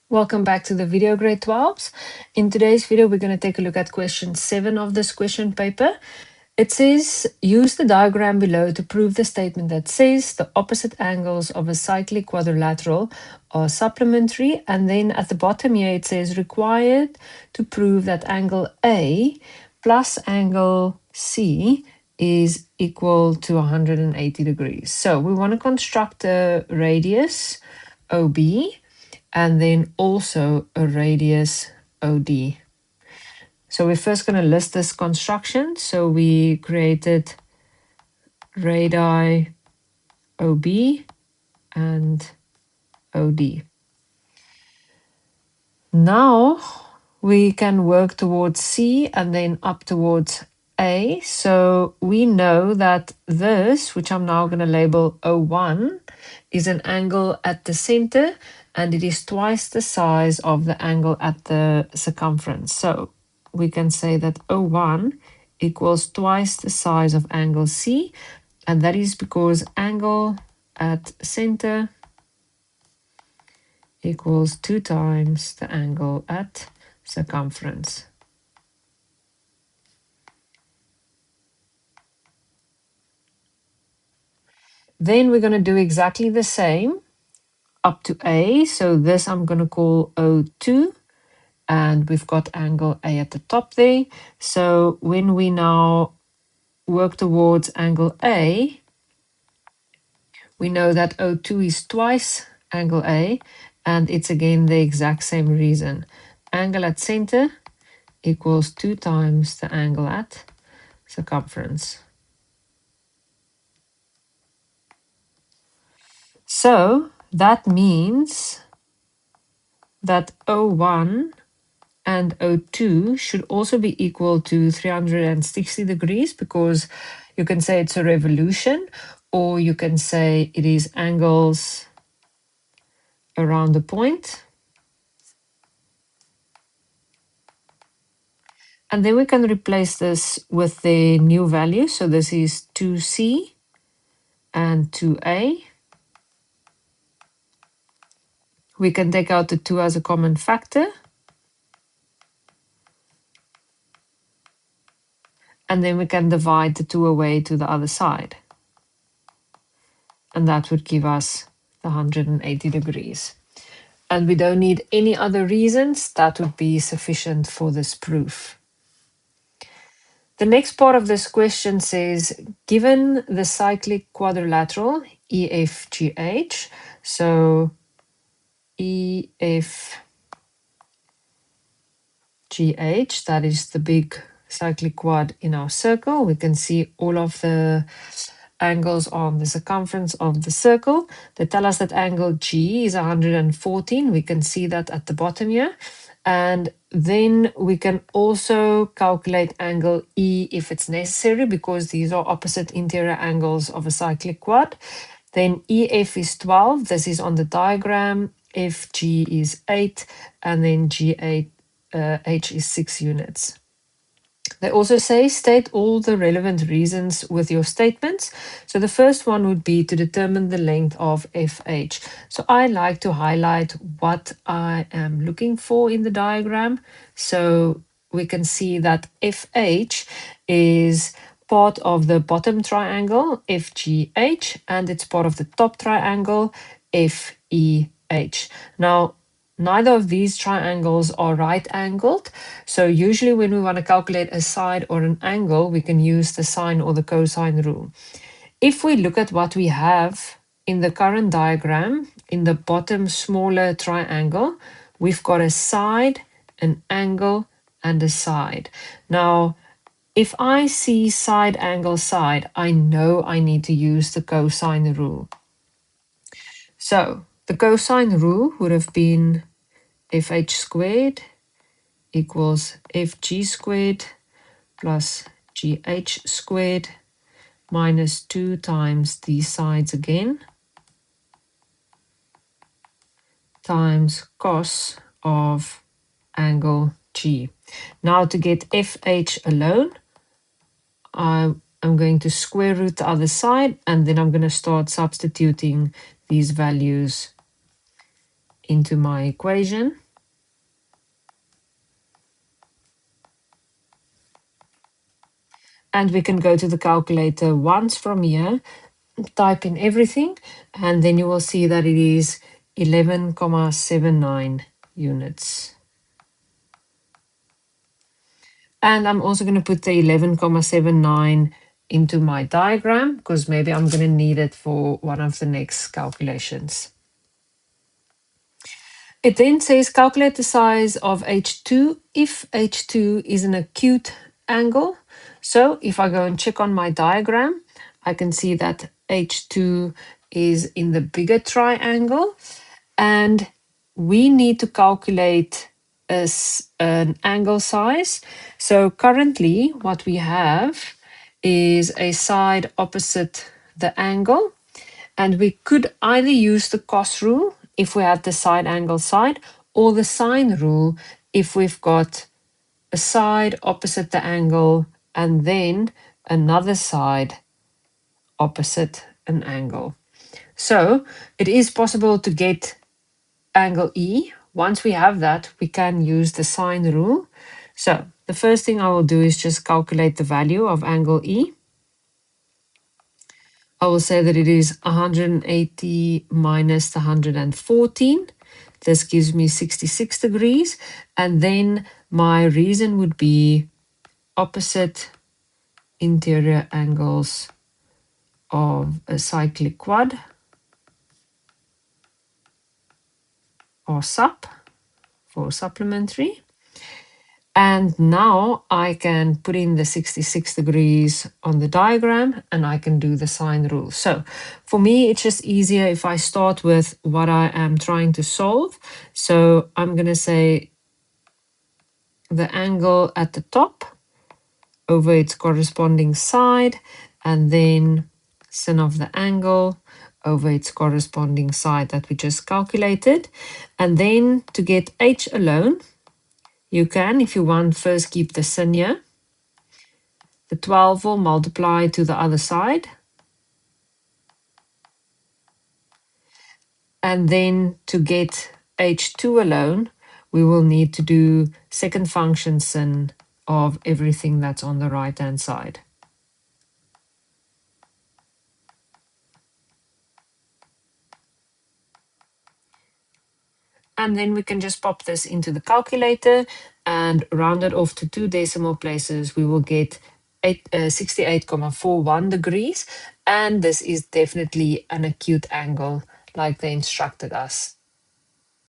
Welcome back to the video, grade 12s. In today's video, we're going to take a look at question 7 of this question paper. It says, use the diagram below to prove the statement that says the opposite angles of a cyclic quadrilateral are supplementary. And then at the bottom here, it says required to prove that angle A plus angle C is equal to 180 degrees. So we want to construct a radius OB and then also a radius OD. So we're first going to list this construction. So we created radii OB and OD. Now we can work towards C and then up towards A. So we know that this, which I'm now going to label O1, is an angle at the center, and it is twice the size of the angle at the circumference. So we can say that O1 equals twice the size of angle C, and that is because angle at center equals 2 times the angle at circumference. Then we're going to do exactly the same up to A. So this I'm going to call O2, and we've got angle A at the top there. So when we now work towards angle A, we know that O2 is twice angle A, and it's again the exact same reason. Angle at center equals 2 times the angle at circumference. So that means that O1 and O2 should also be equal to 360 degrees, because you can say it's a revolution, or you can say it is angles around the point. And then we can replace this with the new value. So this is 2C and 2A. We can take out the 2 as a common factor. And then we can divide the 2 away to the other side. And that would give us the 180 degrees. And we don't need any other reasons. That would be sufficient for this proof. The next part of this question says, given the cyclic quadrilateral EFGH, so EFGH, that is the big cyclic quad in our circle. We can see all of the angles on the circumference of the circle. They tell us that angle G is 114. We can see that at the bottom here. And then we can also calculate angle E if it's necessary, because these are opposite interior angles of a cyclic quad. Then EF is 12. This is on the diagram. FG is 8. And then H is 6 units. They also say, state all the relevant reasons with your statements. So the first one would be to determine the length of FH. So I like to highlight what I am looking for in the diagram. So we can see that FH is part of the bottom triangle, FGH, and it's part of the top triangle, FEH. Now, neither of these triangles are right angled. So usually when we want to calculate a side or an angle, we can use the sine or the cosine rule. If we look at what we have in the current diagram, in the bottom smaller triangle, we've got a side, an angle, and a side. Now, if I see side, angle, side, I know I need to use the cosine rule. So the cosine rule would have been FH squared equals FG squared plus GH squared minus 2 times these sides again times cos of angle G. Now to get FH alone, I'm going to square root the other side, and then I'm going to start substituting these values into my equation. And we can go to the calculator once from here, type in everything, and then you will see that it is 11,79 units. And I'm also going to put the 11,79 into my diagram, because maybe I'm going to need it for one of the next calculations. It then says calculate the size of H2 if H2 is an acute angle. So if I go and check on my diagram, I can see that H2 is in the bigger triangle, and we need to calculate an angle size. So currently what we have is a side opposite the angle, and we could either use the cos rule if we have the side angle side, or the sine rule if we've got a side opposite the angle and then another side opposite an angle. So it is possible to get angle E. Once we have that, we can use the sine rule. So the first thing I will do is just calculate the value of angle E. I will say that it is 180 minus the 114. This gives me 66 degrees. And then my reason would be opposite interior angles of a cyclic quad, or sup for supplementary. And now I can put in the 66 degrees on the diagram, and I can do the sine rule. So for me, it's just easier if I start with what I am trying to solve. So I'm going to say the angle at the top over its corresponding side, and then sin of the angle over its corresponding side that we just calculated. And then to get h alone, you can, if you want, first keep the sin here. The 12 will multiply to the other side. And then to get h2 alone, we will need to do second function sin of everything that's on the right-hand side. And then we can just pop this into the calculator and round it off to 2 decimal places. We will get 68,41 degrees. And this is definitely an acute angle like they instructed us.